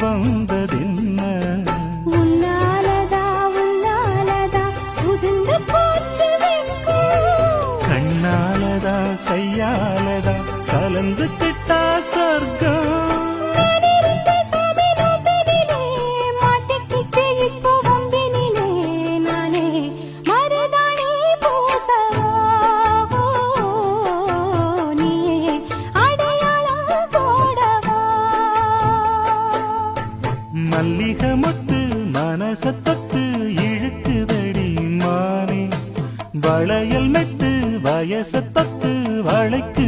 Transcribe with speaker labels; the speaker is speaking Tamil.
Speaker 1: வந்ததென்ன
Speaker 2: உன்னாலதா உதிர்ந்து போச்சு
Speaker 1: கண்ணாலதா கையாலதா கலந்து கிட்டா சொர்க்கம் மல்லிகை முத்து மனசத்தத்து இழுக்குதடி மானே வளையல் மெத்து வயசத்தத்து வளைக்கு